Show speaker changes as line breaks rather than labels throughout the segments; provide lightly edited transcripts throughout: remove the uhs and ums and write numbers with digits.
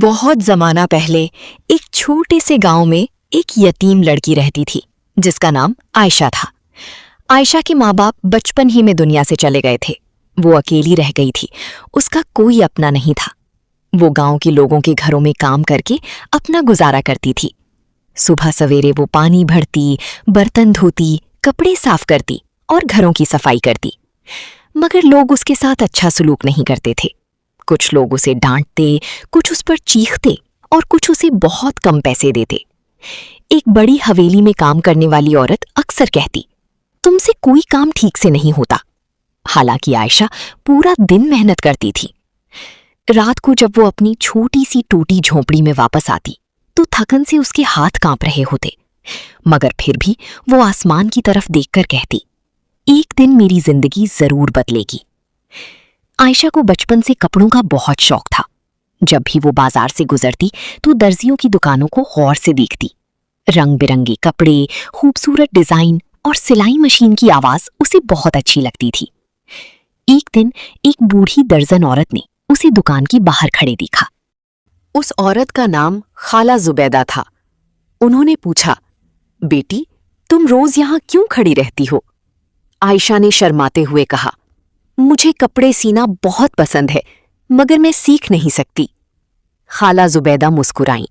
بہت زمانہ پہلے ایک چھوٹے سے گاؤں میں ایک یتیم لڑکی رہتی تھی جس کا نام عائشہ تھا۔ عائشہ کے ماں باپ بچپن ہی میں دنیا سے چلے گئے تھے۔ وہ اکیلی رہ گئی تھی، اس کا کوئی اپنا نہیں تھا۔ وہ گاؤں کے لوگوں کے گھروں میں کام کر کے اپنا گزارا کرتی تھی۔ صبح سویرے وہ پانی بھرتی، برتن دھوتی، کپڑے صاف کرتی اور گھروں کی صفائی کرتی، مگر لوگ اس کے ساتھ اچھا سلوک نہیں کرتے تھے۔ کچھ لوگ اسے ڈانٹتے، کچھ اس پر چیختے اور کچھ اسے بہت کم پیسے دیتے۔ ایک بڑی حویلی میں کام کرنے والی عورت اکثر کہتی، تم سے کوئی کام ٹھیک سے نہیں ہوتا، حالانکہ عائشہ پورا دن محنت کرتی تھی۔ رات کو جب وہ اپنی چھوٹی سی ٹوٹی جھونپڑی میں واپس آتی تو تھکن سے اس کے ہاتھ کانپ رہے ہوتے، مگر پھر بھی وہ آسمان کی طرف دیکھ کر کہتی، ایک دن میری زندگی ضرور بدلے گی۔ عائشہ کو بچپن سے کپڑوں کا بہت شوق تھا۔ جب بھی وہ بازار سے گزرتی تو درزیوں کی دکانوں کو غور سے دیکھتی۔ رنگ برنگے کپڑے، خوبصورت ڈیزائن اور سلائی مشین کی آواز اسے بہت اچھی لگتی تھی۔ ایک دن ایک بوڑھی درزن عورت نے اسے دکان کے باہر کھڑے دیکھا۔ اس عورت کا نام خالہ زبیدہ تھا۔ انہوں نے پوچھا، بیٹی تم روز یہاں کیوں کھڑی رہتی ہو؟ عائشہ نے شرماتے ہوئے کہا، مجھے کپڑے سینا بہت پسند ہے مگر میں سیکھ نہیں سکتی۔ خالہ زبیدہ مسکرائیں،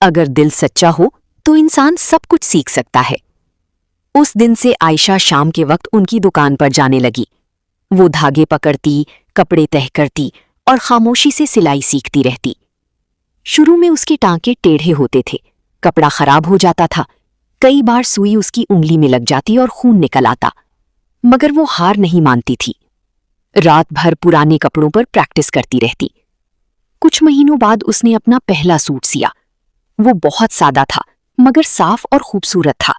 اگر دل سچا ہو تو انسان سب کچھ سیکھ سکتا ہے۔ اس دن سے عائشہ شام کے وقت ان کی دکان پر جانے لگی۔ وہ دھاگے پکڑتی، کپڑے تہہ کرتی اور خاموشی سے سلائی سیکھتی رہتی۔ شروع میں اس کے ٹانکے ٹیڑھے ہوتے تھے، کپڑا خراب ہو جاتا تھا، کئی بار سوئی اس کی انگلی میں لگ جاتی اور خون نکل آتا، مگر وہ ہار نہیں مانتی تھی۔ رات بھر پرانے کپڑوں پر پریکٹس کرتی رہتی۔ کچھ مہینوں بعد اس نے اپنا پہلا سوٹ سیا۔ وہ بہت سادہ تھا مگر صاف اور خوبصورت تھا۔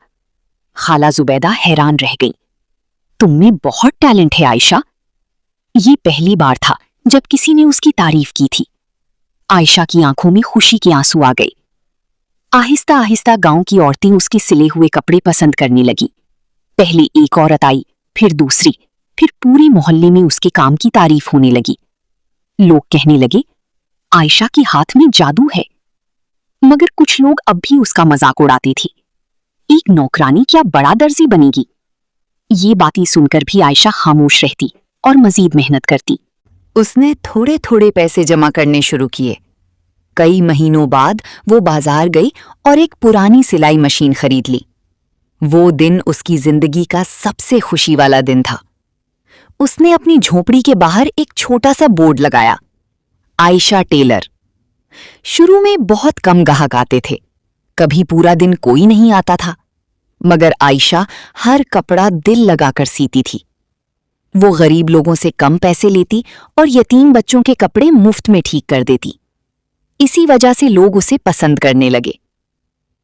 خالہ زبیدہ حیران رہ گئی، تم میں بہت ٹیلنٹ ہے عائشہ۔ یہ پہلی بار تھا جب کسی نے اس کی تعریف کی تھی۔ عائشہ کی آنکھوں میں خوشی کے آنسو آ گئے۔ آہستہ آہستہ گاؤں کی عورتیں اس کے سلے ہوئے کپڑے پسند کرنے لگیں۔ پہلے ایک عورت آئی، پھر دوسری، پھر پورے محلے میں اس کے کام کی تعریف ہونے لگی۔ لوگ کہنے لگے، عائشہ کے ہاتھ میں جادو ہے، مگر کچھ لوگ اب بھی اس کا مذاق اڑاتے تھے۔ ایک نوکرانی کیا بڑا درزی بنے گی؟ یہ باتیں سن کر بھی عائشہ خاموش رہتی اور مزید محنت کرتی۔ اس نے تھوڑے تھوڑے پیسے جمع کرنے شروع کیے۔ کئی مہینوں بعد وہ بازار گئی اور ایک پرانی سلائی مشین خرید لی۔ وہ دن اس کی زندگی کا سب سے خوشی والا دن تھا۔ اس نے اپنی جھونپڑی کے باہر ایک چھوٹا سا بورڈ لگایا، عائشہ ٹیلر۔ شروع میں بہت کم گاہک آتے تھے، کبھی پورا دن کوئی نہیں آتا تھا، مگر عائشہ ہر کپڑا دل لگا کر سیتی تھی۔ وہ غریب لوگوں سے کم پیسے لیتی اور یتیم بچوں کے کپڑے مفت میں ٹھیک کر دیتی۔ اسی وجہ سے لوگ اسے پسند کرنے لگے۔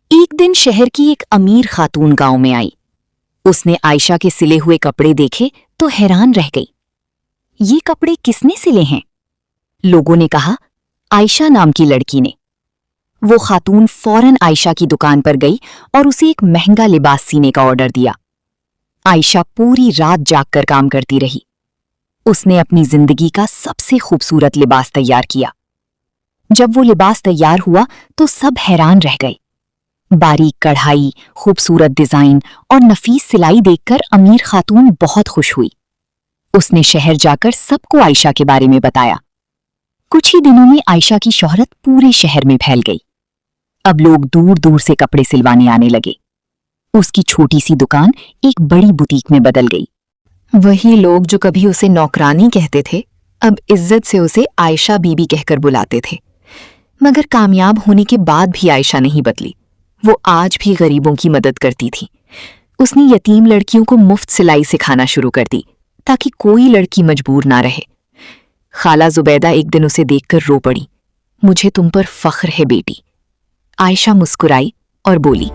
ایک دن شہر کی ایک امیر خاتون گاؤں میں آئی۔ اس نے عائشہ کے سلے ہوئے کپڑے دیکھے تو حیران رہ گئی۔ یہ کپڑے کس نے سلے ہیں؟ لوگوں نے کہا، عائشہ نام کی لڑکی نے۔ وہ خاتون فوراً عائشہ کی دکان پر گئی اور اسے ایک مہنگا لباس سینے کا آرڈر دیا۔ عائشہ پوری رات جاگ کر کام کرتی رہی۔ اس نے اپنی زندگی کا سب سے خوبصورت لباس تیار کیا۔ جب وہ لباس تیار ہوا تو سب حیران رہ گئے۔ باریک کڑھائی، خوبصورت ڈیزائن اور نفیس سلائی دیکھ کر امیر خاتون بہت خوش ہوئی۔ اس نے شہر جا کر سب کو عائشہ کے بارے میں بتایا۔ کچھ ہی دنوں میں عائشہ کی شہرت پورے شہر میں پھیل گئی۔ اب لوگ دور دور سے کپڑے سلوانے آنے لگے۔ اس کی چھوٹی سی دکان ایک بڑی بوتیک میں بدل گئی۔ وہی لوگ جو کبھی اسے نوکرانی کہتے تھے، اب عزت سے اسے عائشہ بی بی کہہ کر بلاتے تھے۔ مگر کامیاب ہونے کے بعد بھی عائشہ نہیں بدلی۔ وہ آج بھی غریبوں کی مدد کرتی تھی۔ اس نے یتیم لڑکیوں کو مفت سلائی سکھانا شروع کر دی تاکہ کوئی لڑکی مجبور نہ رہے۔ خالہ زبیدہ ایک دن اسے دیکھ کر رو پڑی، مجھے تم پر فخر ہے بیٹی۔ عائشہ مسکرائی اور بولی،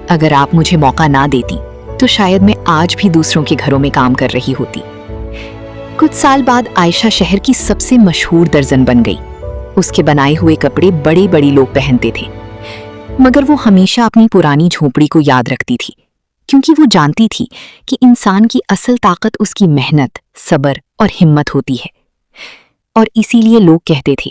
اگر آپ مجھے موقع نہ دیتی تو شاید میں آج بھی دوسروں کے گھروں میں کام کر رہی ہوتی۔ کچھ سال بعد عائشہ شہر کی سب سے مشہور درزن بن گئی۔ اس کے بنائے ہوئے کپڑے بڑے بڑے لوگ پہنتے تھے، مگر وہ ہمیشہ اپنی پرانی جھونپڑی کو یاد رکھتی تھی، کیونکہ وہ جانتی تھی کہ انسان کی اصل طاقت اس کی محنت، صبر اور ہمت ہوتی ہے۔ اور اسی لیے لوگ کہتے تھے،